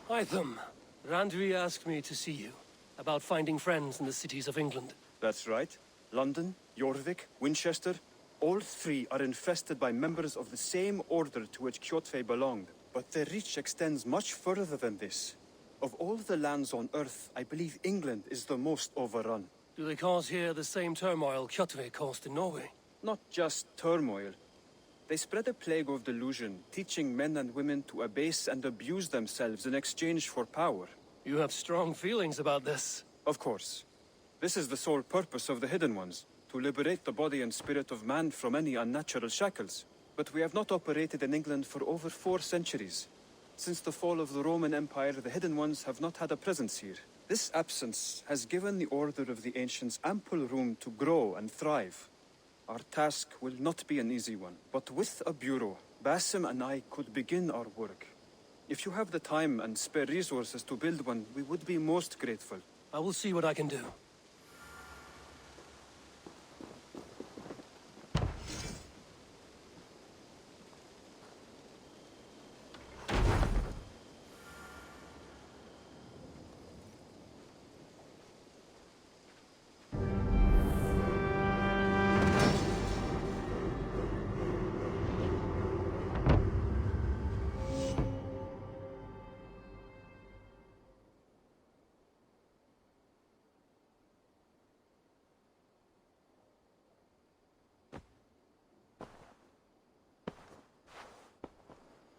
Hytham, Randvi asked me to see you about finding friends in the cities of England. That's right. London, Jorvik, Winchester, all three are infested by members of the same order to which Kjotve belonged. But their reach extends much further than this. Of all the lands on Earth, I believe England is the most overrun. Do they cause here the same turmoil Kjotve caused in Norway? Not just turmoil. They spread a plague of delusion, teaching men and women to abase and abuse themselves in exchange for power. You have strong feelings about this. Of course. This is the sole purpose of the Hidden Ones, to liberate the body and spirit of man from any unnatural shackles. But we have not operated in England for over 4 centuries. Since the fall of the Roman Empire, the Hidden Ones have not had a presence here. This absence has given the Order of the Ancients ample room to grow and thrive. Our task will not be an easy one, but with a bureau, Basim and I could begin our work. If you have the time and spare resources to build one, we would be most grateful. I will see what I can do.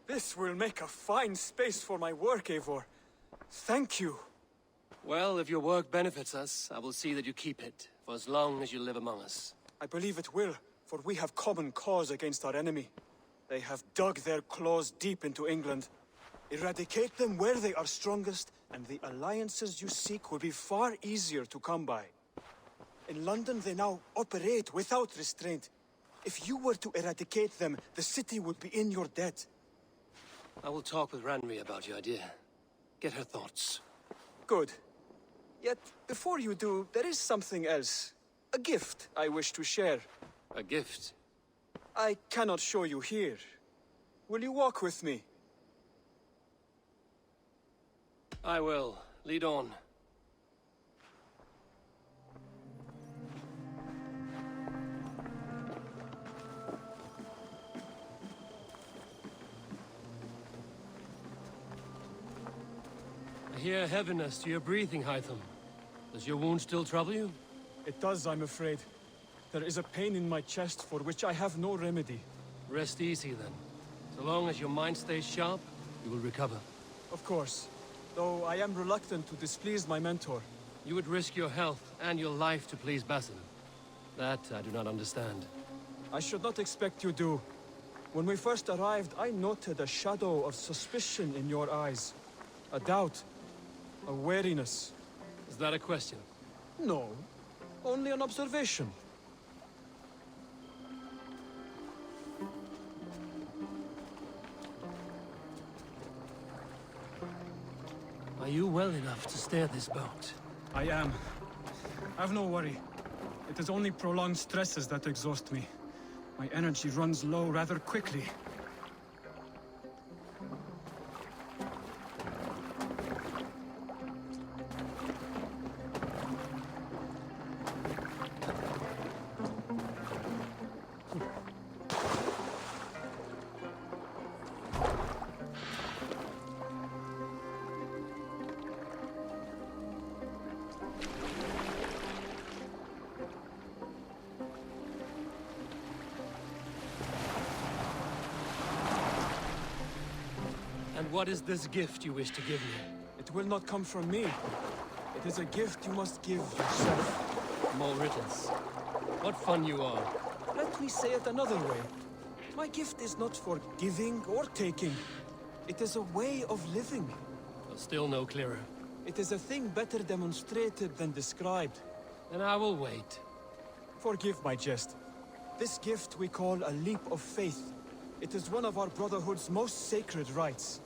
This will make a fine space for my work, Eivor. Thank you. Well, if your work benefits us, I will see that you keep it, for as long as you live among us. I believe it will, for we have common cause against our enemy. They have dug their claws deep into England. Eradicate them where they are strongest, and the alliances you seek will be far easier to come by. In London, they now operate without restraint. If you were to eradicate them, the city would be in your debt. I will talk with Randvi about your idea. Get her thoughts. Good. Yet, before you do, there is something else. A gift I wish to share. A gift? I cannot show you here. Will you walk with me? I will. Lead on. I hear heaviness to your breathing, Hytham. Does your wound still trouble you? It does, I'm afraid. There is a pain in my chest for which I have no remedy. Rest easy, then. So long as your mind stays sharp, you will recover. Of course. Though I am reluctant to displease my mentor. You would risk your health and your life to please Basim. That I do not understand. I should not expect you do. When we first arrived, I noted a shadow of suspicion in your eyes. A doubt. A wariness. Is that a question? No. Only an observation. Are you well enough to steer this boat? I am. Have no worry. It is only prolonged stresses that exhaust me. My energy runs low rather quickly. And what is this gift you wish to give me? It will not come from me. It is a gift you must give yourself. More riddles. What fun you are. Let me say it another way. My gift is not for giving or taking. It is a way of living. But still no clearer. It is a thing better demonstrated than described. Then I will wait. Forgive my jest. This gift we call a leap of faith. It is one of our Brotherhood's most sacred rites.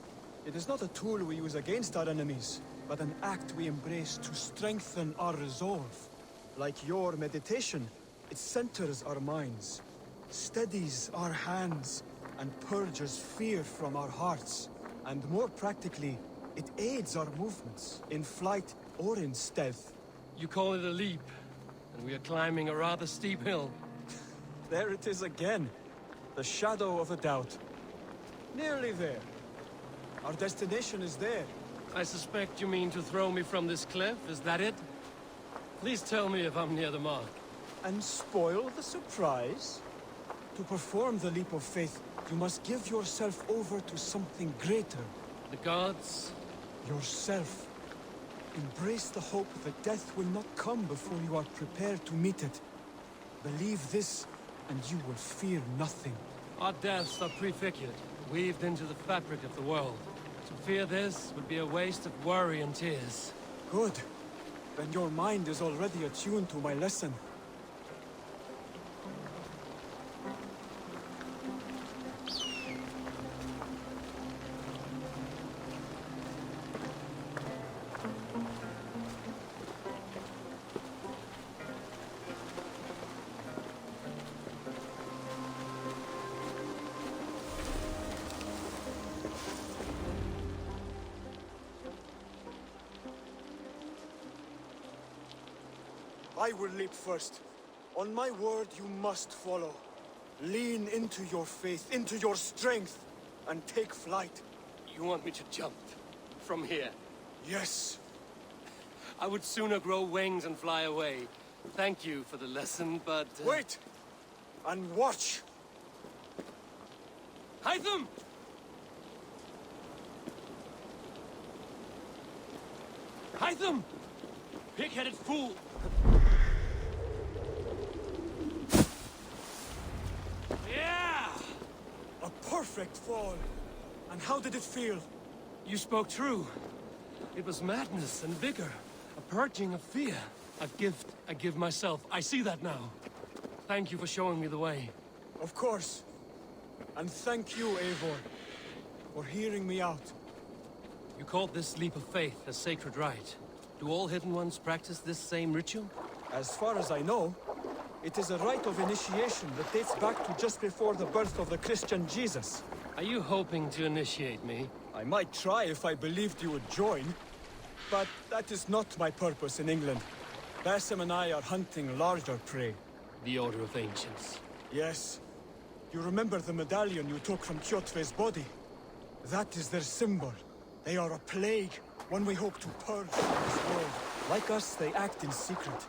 It is not a tool we use against our enemies, but an act we embrace to strengthen our resolve. Like your meditation, it centers our minds, steadies our hands, and purges fear from our hearts. And more practically, It aids our movements, in flight or in stealth. You call it a leap, and we are climbing a rather steep hill. There it is again. The shadow of a doubt. Nearly there. Our destination is there. I suspect you mean to throw me from this cliff, is that it? Please tell me if I'm near the mark. And spoil the surprise? To perform the leap of faith, you must give yourself over to something greater. The gods? Yourself. Embrace the hope that death will not come before you are prepared to meet it. Believe this, and you will fear nothing. Our deaths are prefigured, weaved into the fabric of the world. To fear this would be a waste of worry and tears. Good. Then your mind is already attuned to my lesson. I will leap first. On my word, you must follow. Lean into your faith, into your strength, and take flight. You want me to jump? From here? Yes. I would sooner grow wings and fly away. Thank you for the lesson, but... Wait! And watch! Hytham! Hytham! Pig-headed fool! Yeah! A perfect fall! And how did it feel? You spoke true. It was madness and vigor. A purging of fear. A gift I give myself. I see that now. Thank you for showing me the way. Of course. And thank you, Eivor, for hearing me out. You called this leap of faith a sacred rite. Do all Hidden Ones practice this same ritual? As far as I know, it is a rite of initiation that dates back to just before the birth of the Christian Jesus. Are you hoping to initiate me? I might try if I believed you would join, but that is not my purpose in England. Basim and I are hunting larger prey. The Order of Ancients. Yes. You remember the medallion you took from Kjotve's body? That is their symbol. They are a plague, one we hope to purge from this world. Like us, they act in secret.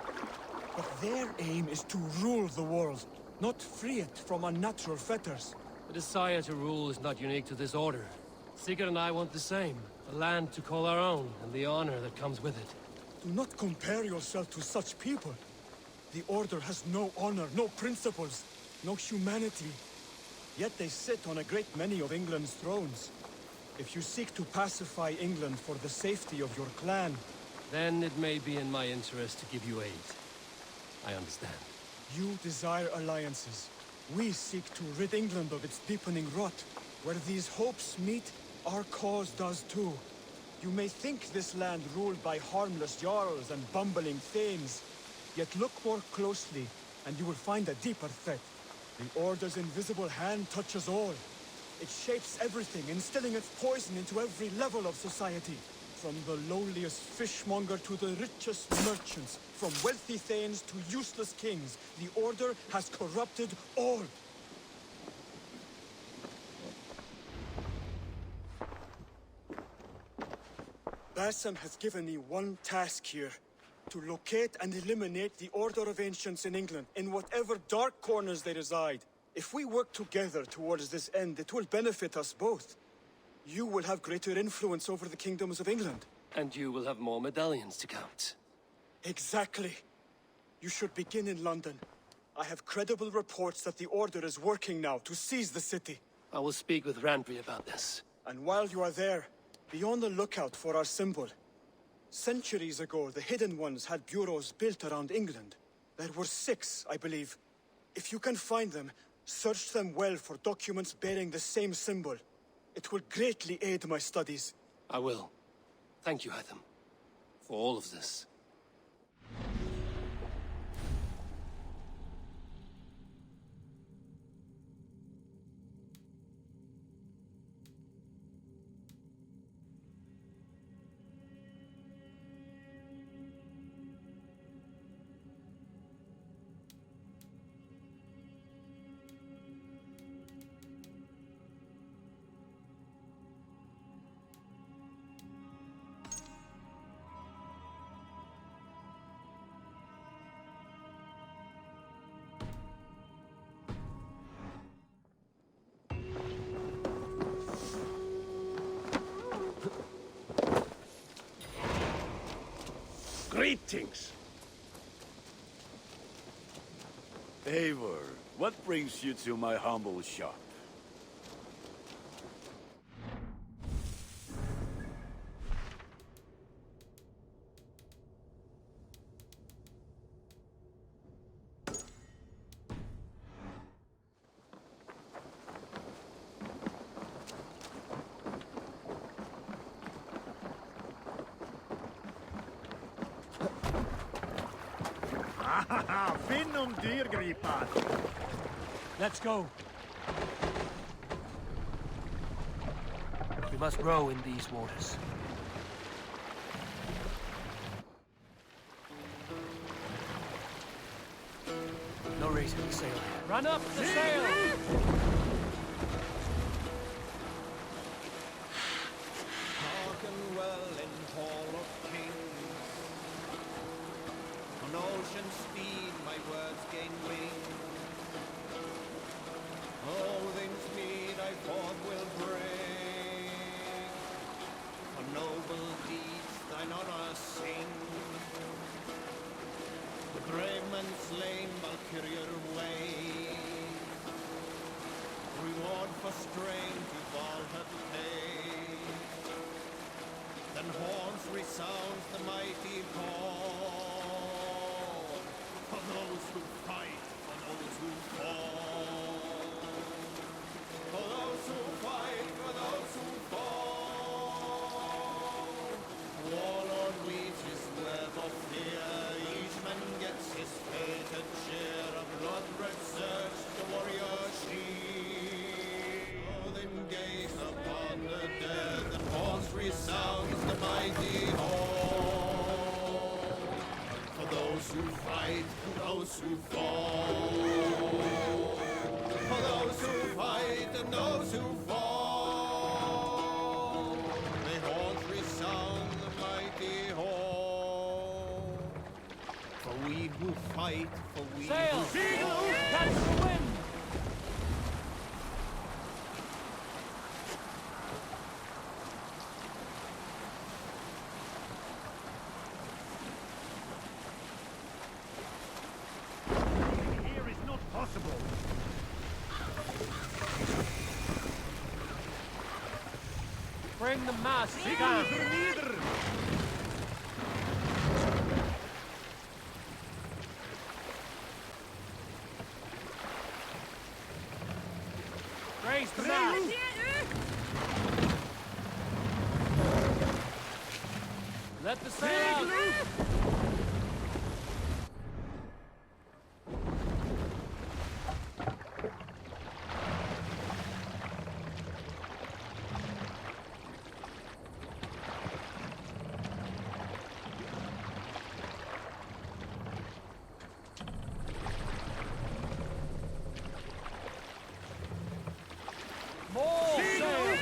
But their aim is to rule the world, not free it from unnatural fetters. The desire to rule is not unique to this order. Sigurd and I want the same. A land to call our own, and the honor that comes with it. Do not compare yourself to such people. The Order has no honor, no principles, no humanity. Yet they sit on a great many of England's thrones. If you seek to pacify England for the safety of your clan... Then it may be in my interest to give you aid. I understand. You desire alliances. We seek to rid England of its deepening rot. Where these hopes meet, our cause does too. You may think this land ruled by harmless jarls and bumbling thanes. Yet look more closely, and you will find a deeper threat. The Order's invisible hand touches all. It shapes everything, instilling its poison into every level of society. From the lowliest fishmonger to the richest merchants, from wealthy thanes to useless kings, the Order has corrupted all. Basim has given me one task here. To locate and eliminate the Order of Ancients in England, in whatever dark corners they reside. If we work together towards this end, it will benefit us both. You will have greater influence over the kingdoms of England. And you will have more medallions to count. Exactly. You should begin in London. I have credible reports that the Order is working now to seize the city. I will speak with Randry about this. And while you are there, be on the lookout for our symbol. Centuries ago, the Hidden Ones had bureaus built around England. There were 6, I believe. If you can find them, search them well for documents bearing the same symbol. It will greatly aid my studies. I will. Thank you, Hytham, for all of this. Greetings! Eivor, what brings you to my humble shop? Finnum dyrgripan! Let's go. We must row in these waters. No raising the sail. Run up the sail! Hearken well in Hall of Kings. On ocean speed my words gain wing. All things meet I forth will bring. For noble deeds thine honor sing. The brave man slain Valkyrier way. Reward for strength to Valhalla pay. Then horns resounds the mighty call. For those who fight, for those who fall. For those who fight, for those who fall. Warlord weaves his web of fear. Each man gets his fated share of blood-red surge, the warrior shield. Then gaze upon the dead, the horns resounds the mighty hall. For those who fight, for those who fall. For those who fight and those who fall. The horns resound the mighty hall. For we who fight, for we Sail! who fall. Catch the wind! Here is not possible. Bring the mast down! Raise the mast! Let the sail out! More sail!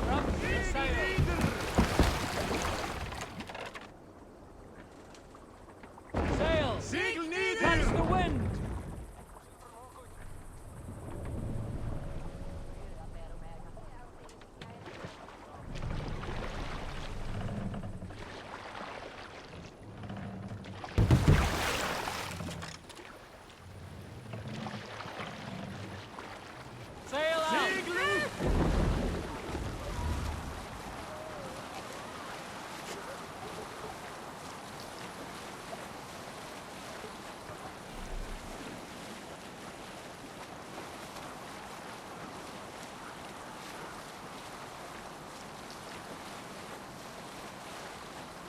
Up the sail! Sail! Catch the wind! Sail out!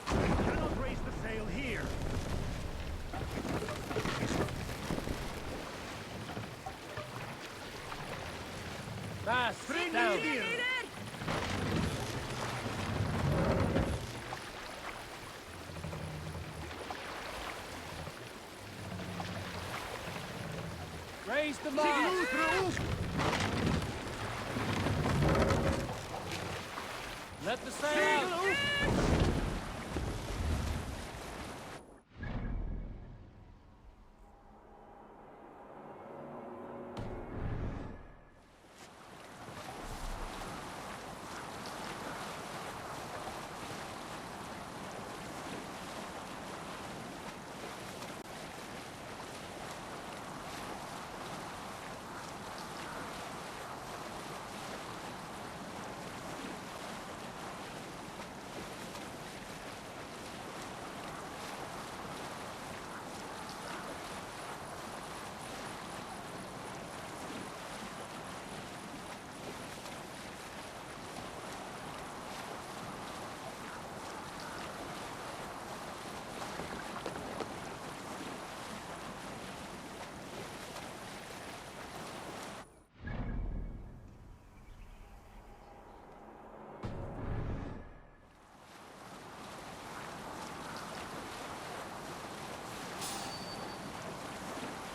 Cannot raise the sail here. Mast down! Raise the mast! Let the sail out!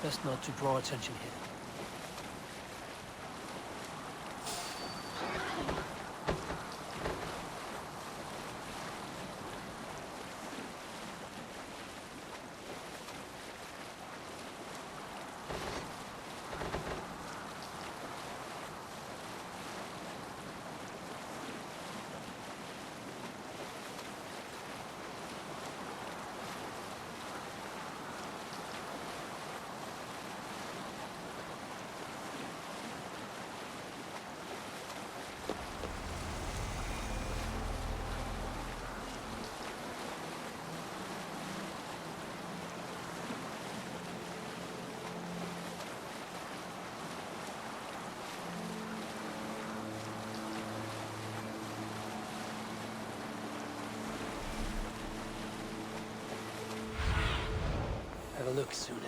Best not to draw attention here. Have a look, Sunan.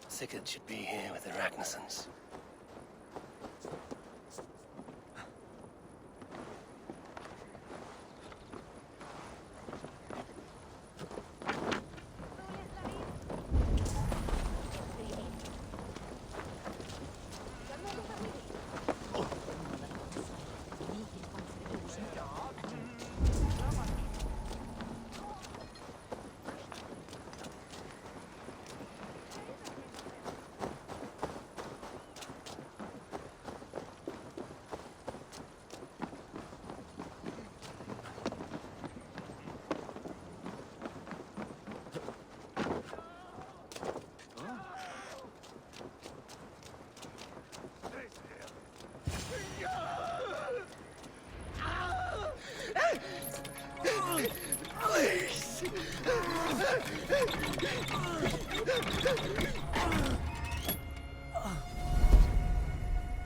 Sigurd should be here with the Ragnarsons.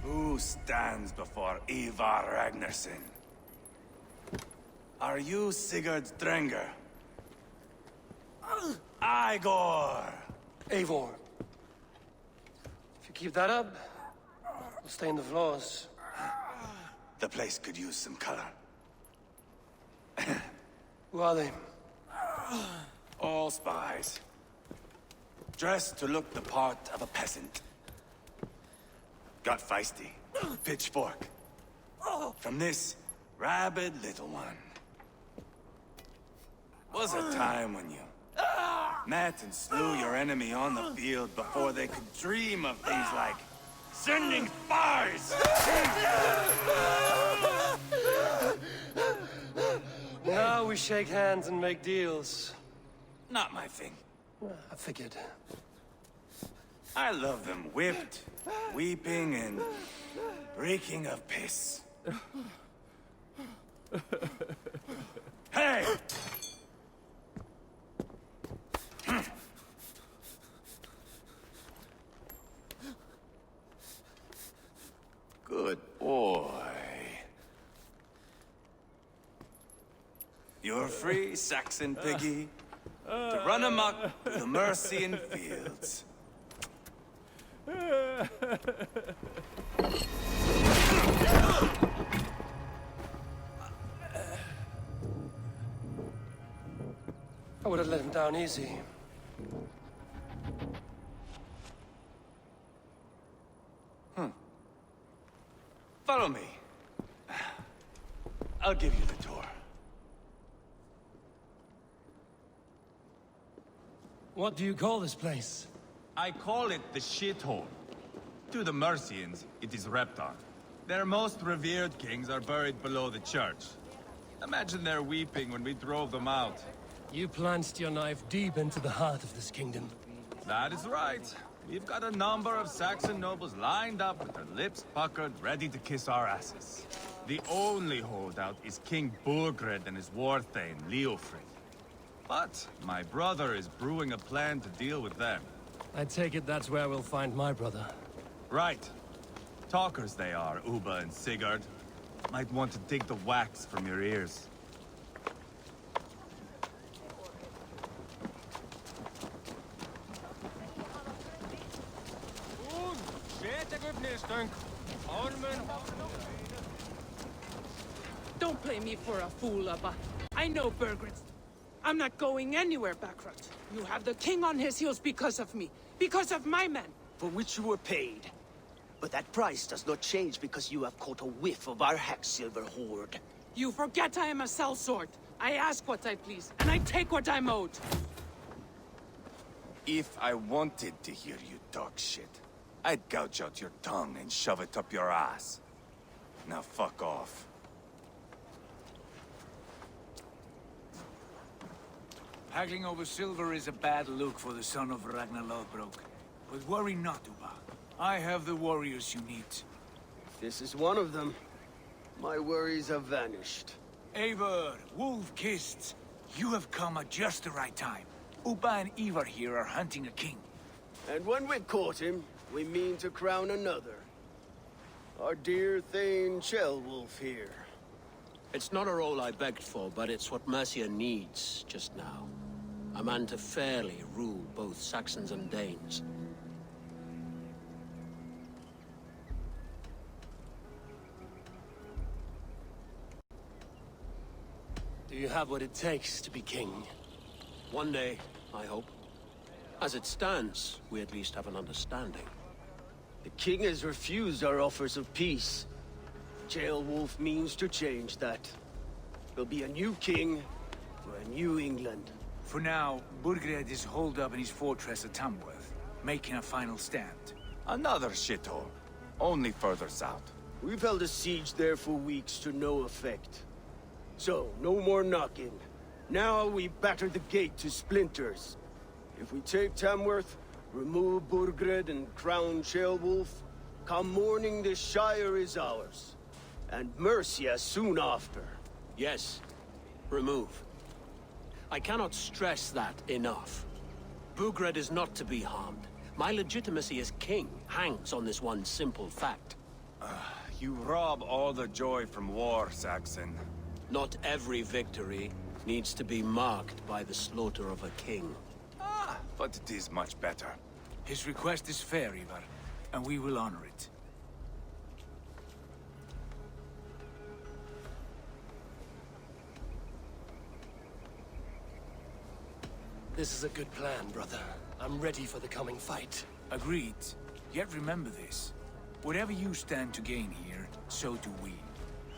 Who stands before Eivor Ragnarsson? Are you Sigurd Drenger? Igor! Eivor. If you keep that up, we'll stain the floors. The place could use some color. Who are they? All spies. Dressed to look the part of a peasant. Got feisty. Pitchfork. From this rabid little one. Was a time when you met and slew your enemy on the field before they could dream of things like sending spies! Now we shake hands and make deals. Not my thing. I figured. I love them whipped, weeping, and reeking of piss. Hey! Good boy. You're free, Saxon piggy, to run amok through the Mercian fields. I would have let him down easy. Follow me. I'll give you the tour. What do you call this place? I call it the shithole. To the Mercians, it is Reptar. Their most revered kings are buried below the church. Imagine their weeping when we drove them out. You plunged your knife deep into the heart of this kingdom. That is right. We've got a number of Saxon nobles lined up with their lips puckered, ready to kiss our asses. The only holdout is King Burgred and his war thane, Leofrid. But my brother is brewing a plan to deal with them. I take it that's where we'll find my brother. Right. Talkers they are, Uba and Sigurd. Might want to dig the wax from your ears. Don't play me for a fool, Abba. I know Burgred's. I'm not going anywhere backwards. You have the king on his heels because of me. Because of my men. For which you were paid. But that price does not change because you have caught a whiff of our hack-silver hoard. You forget I am a sellsword. I ask what I please, and I take what I'm owed. If I wanted to hear you talk shit, I'd gouge out your tongue and shove it up your ass. Now fuck off. Haggling over silver is a bad look for the son of Ragnar Lodbrok. But worry not, Uba. I have the warriors you need. This is one of them. My worries have vanished. Eivor, wolf-kissed, you have come at just the right time. Uba and Eivor here are hunting a king. And when we caught him, we mean to crown another. Our dear Thane Ceolwulf here. It's not a role I begged for, but it's what Mercia needs just now. A man to fairly rule both Saxons and Danes. Do you have what it takes to be king? One day, I hope. As it stands, we at least have an understanding. The king has refused our offers of peace. Ceolwulf means to change that. There'll be a new king for a new England. For now, Burgred is holed up in his fortress at Tamworth, making a final stand. Another shithole. Only further south. We've held a siege there for weeks to no effect. So, no more knocking. Now we batter the gate to splinters. If we take Tamworth, remove Burgred and crown Ceolwulf, come morning the Shire is ours. And Mercia soon after. Yes, remove. I cannot stress that enough. Burgred is not to be harmed. My legitimacy as king hangs on this one simple fact. You rob all the joy from war, Saxon. Not every victory needs to be marked by the slaughter of a king. But it is much better. His request is fair, Eivor, and we will honor it. This is a good plan, brother. I'm ready for the coming fight. Agreed. Yet remember this. Whatever you stand to gain here, so do we.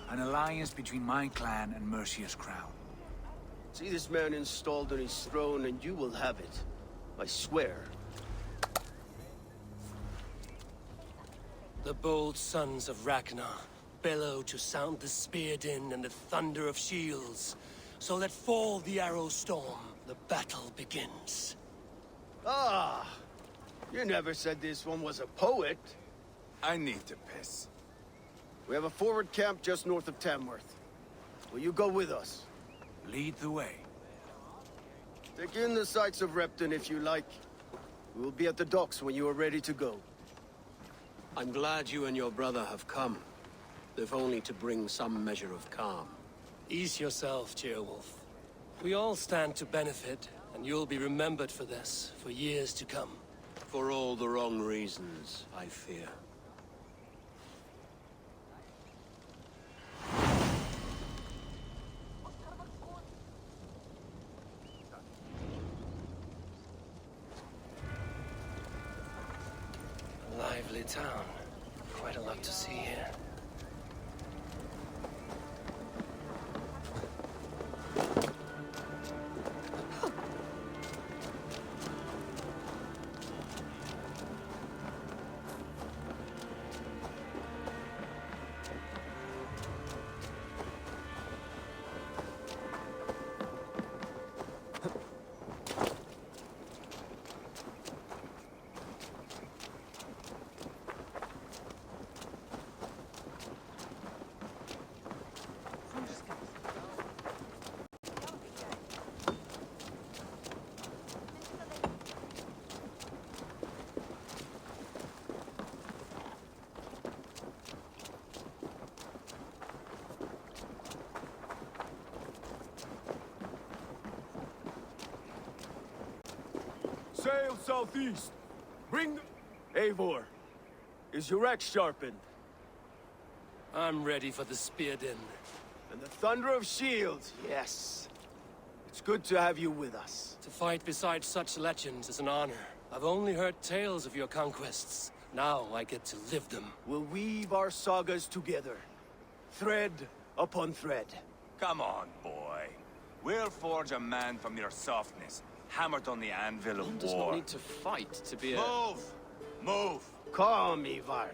An alliance between my clan and Mercia's crown. See this man installed on his throne and you will have it. I swear. The bold sons of Ragnar bellow to sound the spear din and the thunder of shields. So let fall the arrow storm. The battle begins. Ah! You never said this one was a poet. I need to piss. We have a forward camp just north of Tamworth. Will you go with us? Lead the way. Take in the sights of Repton if you like. We will be at the docks when you are ready to go. I'm glad you and your brother have come. If only to bring some measure of calm. Ease yourself, Ceolwulf. We all stand to benefit, and you'll be remembered for this, for years to come. For all the wrong reasons, I fear. A lively town. Quite a lot to see here. sail southeast. Bring... Eivor, is your axe sharpened? I'm ready for the spear din. And the thunder of shields, yes. It's good to have you with us. To fight beside such legends is an honor. I've only heard tales of your conquests. Now I get to live them. We'll weave our sagas together. Thread upon thread. Come on, boy. We'll forge a man from your softness, hammered on the anvil of One does war. not need to fight to be a... Move! Move! Calm, Eivor.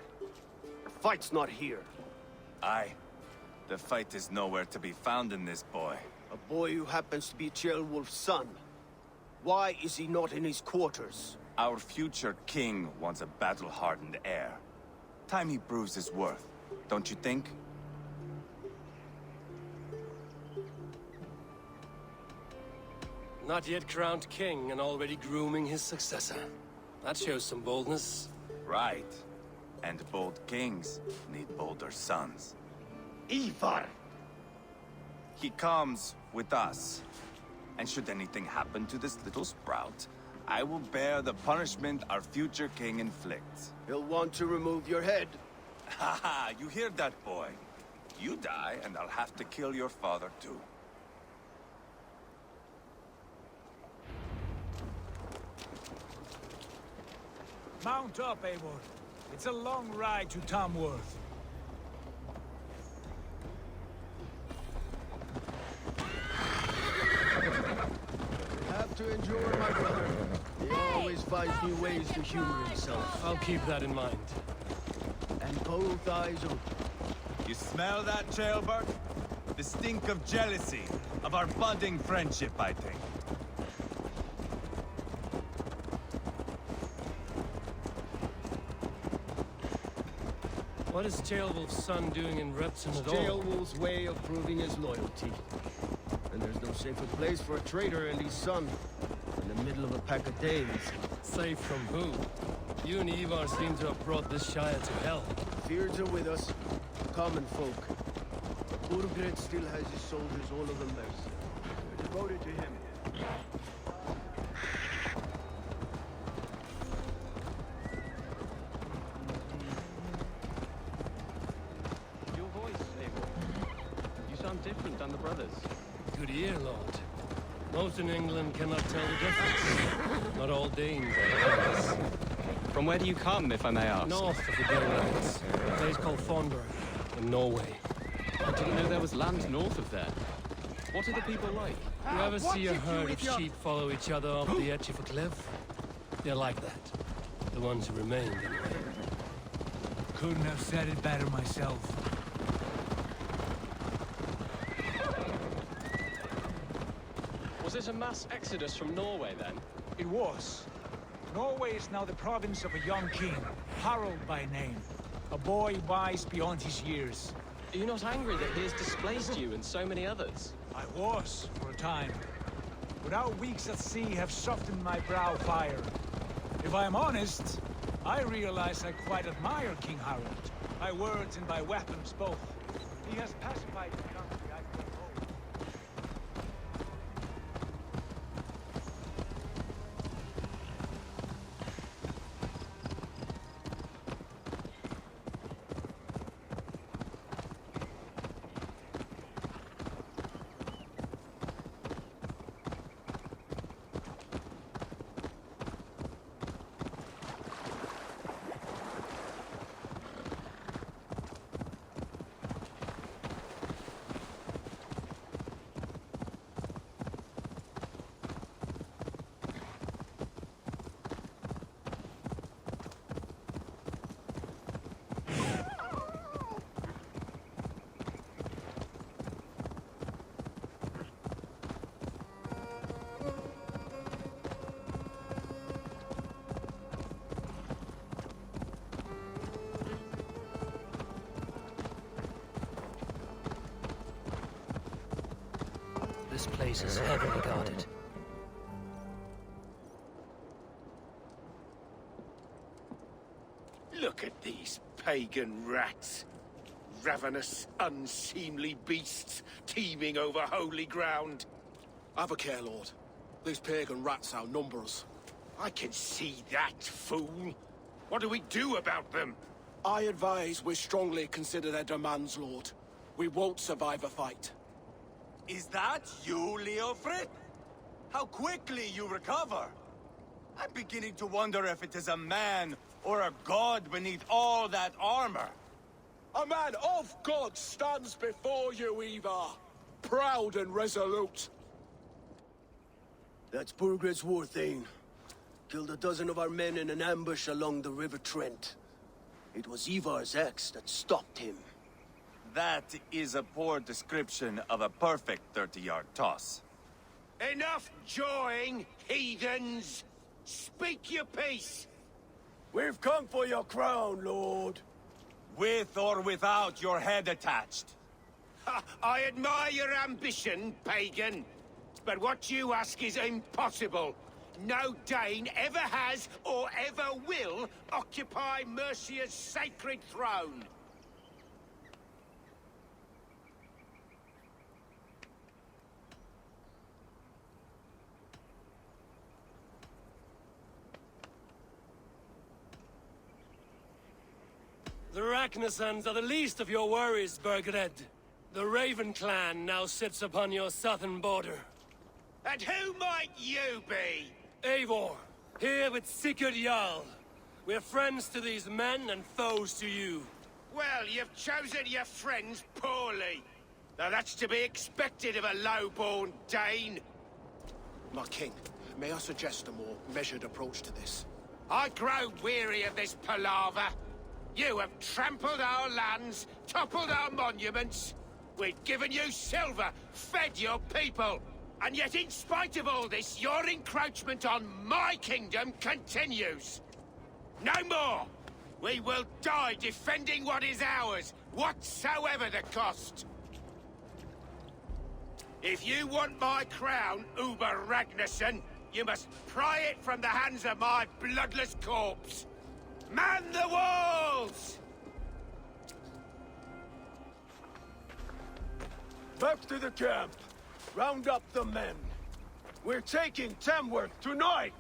The fight's not here. Aye. The fight is nowhere to be found in this boy. A boy who happens to be Ceolwulf's son. Why is he not in his quarters? Our future king wants a battle-hardened heir. Time he proves his worth, don't you think? Not yet crowned king and already grooming his successor. That shows some boldness. Right. And bold kings need bolder sons. Eivor! He comes with us. And should anything happen to this little sprout, I will bear the punishment our future king inflicts. He'll want to remove your head. Ha ha! You hear that, boy? You die, and I'll have to kill your father, too. Mount up, Eivor. It's a long ride to Tamworth. Have to endure, my brother. He always finds new ways to humor himself. I'll keep that in mind. And both eyes open. You smell that, Jailbird? The stink of jealousy, of our budding friendship, I think. What is Ceolwulf's son doing in Repton at all? Ceolwulf's way of proving his loyalty. And there's no safer place for a traitor and his son in the middle of a pack of Danes. Safe from who? You and Eivor seem to have brought this Shire to hell. Fears are with us, common folk. Burgred still has his soldiers all over Mercia. They're devoted to him. Your voice, Eivor. You sound different than the brothers. Good ear, Lord. Most in England cannot tell the difference. Not all Danes are Danes. From where do you come, if I may ask? North of the Gillands, a place called Thornburg, in Norway. I didn't know there was land north of there. What are the people like? You ever see a herd of sheep follow each other off the edge of a cliff? They're like that. The ones who remained, anyway. Couldn't have said it better myself. Was it a mass exodus from Norway, then? It was. Norway is now the province of a young king, Harald by name. A boy wise beyond his years. Are you not angry that he has displaced you and so many others? I was, for a time. But our weeks at sea have softened my brow fire. If I am honest, I realize I quite admire King Harald. By words and by weapons both. He has pacified the country I've been home. This place is heavily guarded. Look at these pagan rats. Ravenous, unseemly beasts teeming over holy ground. Have a care, Lord. These pagan rats outnumber us. I can see that, fool. What do we do about them? I advise we strongly consider their demands, Lord. We won't survive a fight. Is that you, Aelfred? How quickly you recover! I'm beginning to wonder if it is a man or a god beneath all that armor. A man of God stands before you, Eivor. Proud and resolute. That's Burgred's warthane. Killed a dozen of our men in an ambush along the River Trent. It was Eivor's axe that stopped him. That is a poor description of a perfect 30-yard toss. Enough jawing, heathens! Speak your piece! We've come for your crown, Lord. With or without your head attached. Ha, I admire your ambition, pagan. But what you ask is impossible. No Dane ever has or ever will occupy Mercia's sacred throne. The Ragnarsons are the least of your worries, Burgred. The Raven clan now sits upon your southern border. And who might you be? Eivor, here with Sigurd Jarl. We're friends to these men and foes to you. Well, you've chosen your friends poorly. Now that's to be expected of a low-born Dane. My king, may I suggest a more measured approach to this? I grow weary of this palaver. You have trampled our lands, toppled our monuments. We've given you silver, fed your people. And yet, in spite of all this, your encroachment on my kingdom continues. No more! We will die defending what is ours, whatsoever the cost. If you want my crown, Uber Ragnarsson, you must pry it from the hands of my bloodless corpse. Man the walls! Back to the camp. Round up the men. We're taking Tamworth tonight!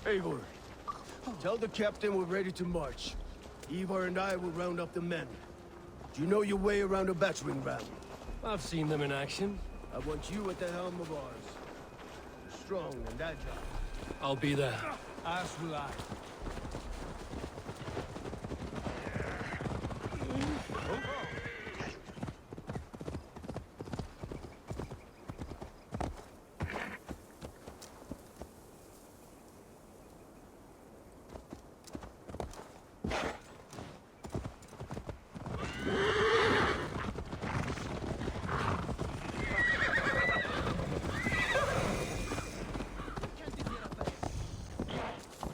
Eivor, tell the captain we're ready to march. Eivor and I will round up the men. Do you know your way around a battering ram? I've seen them in action. I want you at the helm of ours. You're strong and agile. I'll be there. As will I.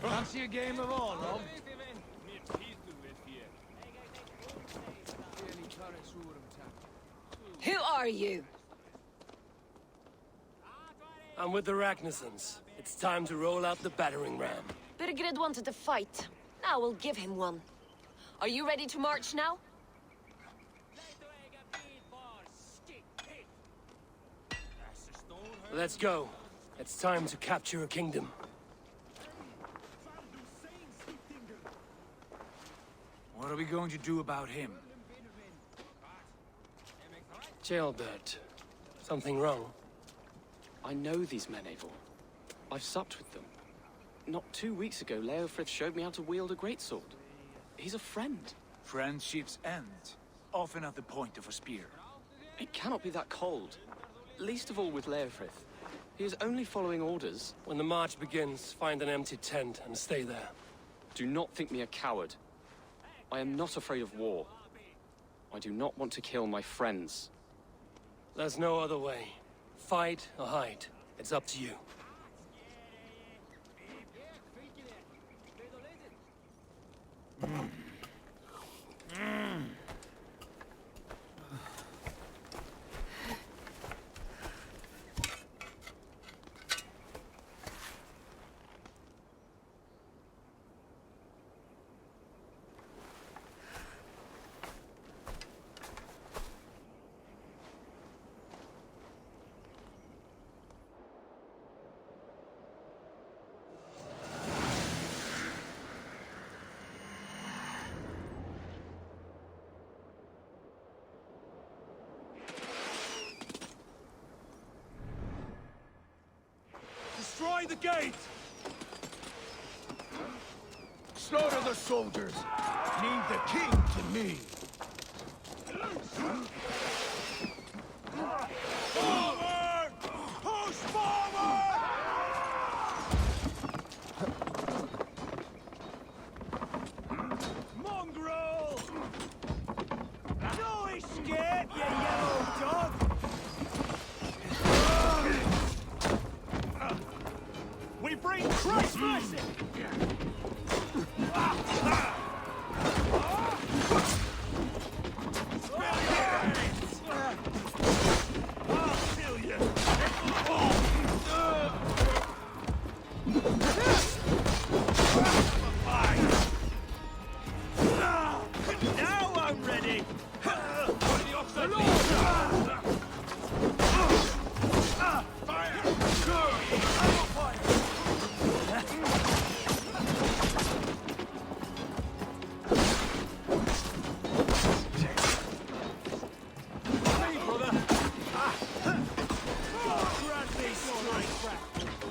Fancy a game of all, Rob? Who are you? I'm with the Ragnarsons. It's time to roll out the battering ram. Burgred wanted to fight. Now we'll give him one. Are you ready to march now? Let's go. It's time to capture a kingdom. What are we going to do about him? Jailbird. Something wrong? I know these men, Eivor. I've supped with them. Not 2 weeks ago, Leofrith showed me how to wield a greatsword. He's a friend. Friendships end, often at the point of a spear. It cannot be that cold. Least of all with Leofrith. He is only following orders. When the march begins, find an empty tent and stay there. Do not think me a coward. I am not afraid of war. I do not want to kill my friends. There's no other way. Fight or hide. It's up to you. the gate! Slaughter the soldiers. Leave the king to me. Forward! Push forward! Mongrel! No escape, you yellow dog! We bring Christ's blessing! Now I'm ready!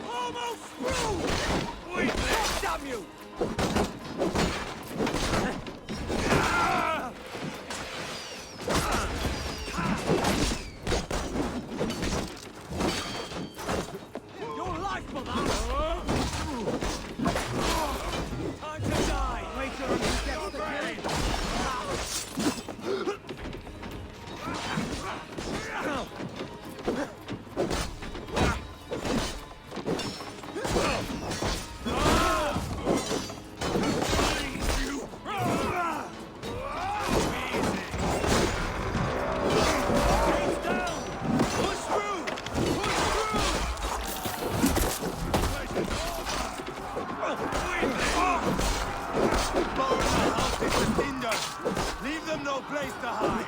Almost through! Wait, damn you! Your life for that! Time to die! Wait till he gets the grave! Leave them no place to hide!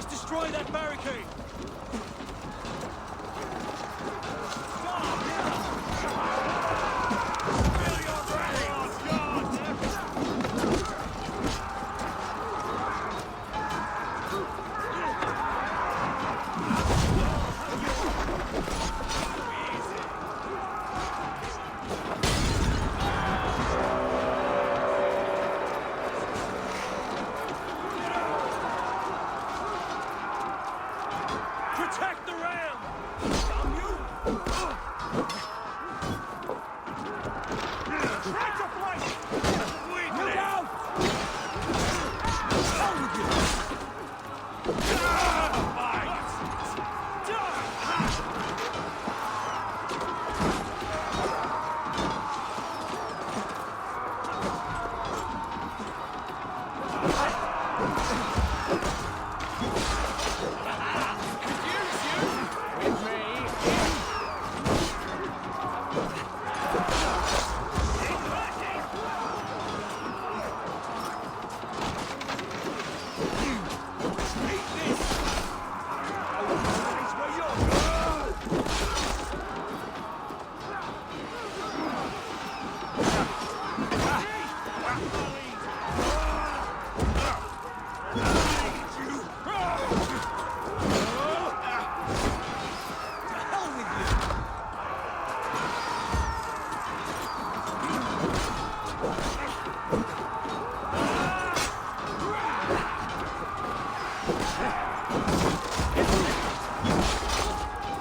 Destroy that barricade! Protect the ram! Damn you! Try to fight! Look out! Down with you!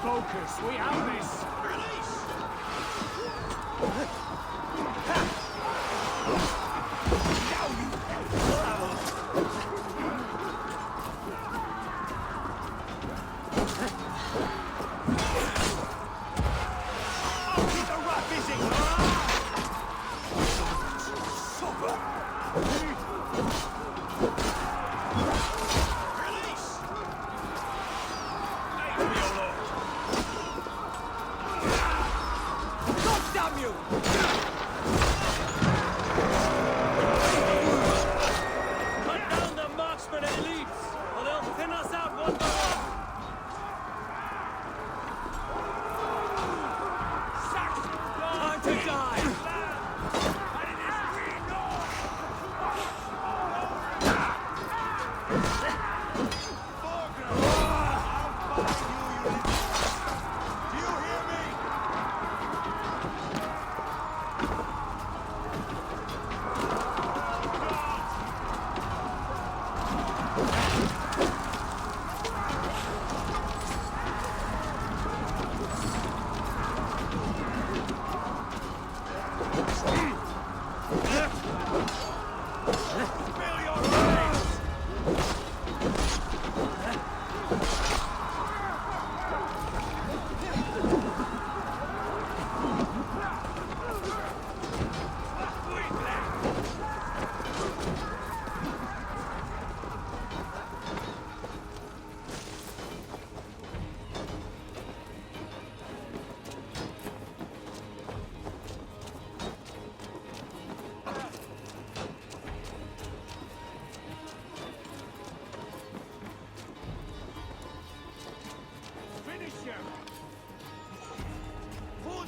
Focus, we have this! Release! Now you keep the rat busy! Release! Time to die!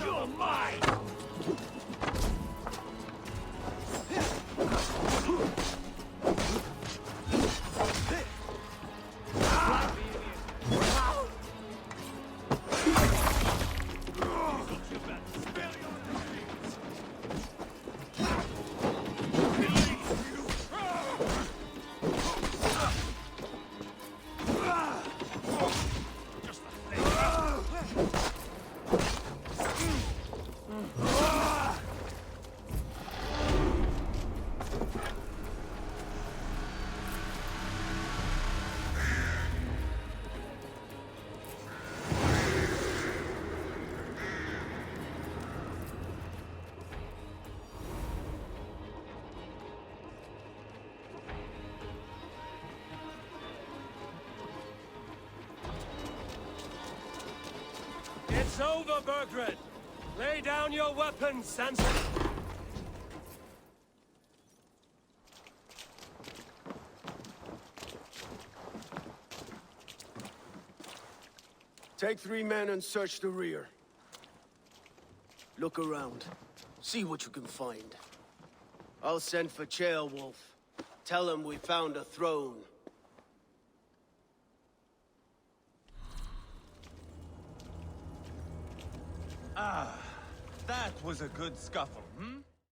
You're mine! It's over, Burgred! Lay down your weapons, Sansa! Take 3 men and search the rear. Look around. See what you can find. I'll send for Ceolwulf. Tell him we found a throne. Ah, that was a good scuffle, hmm?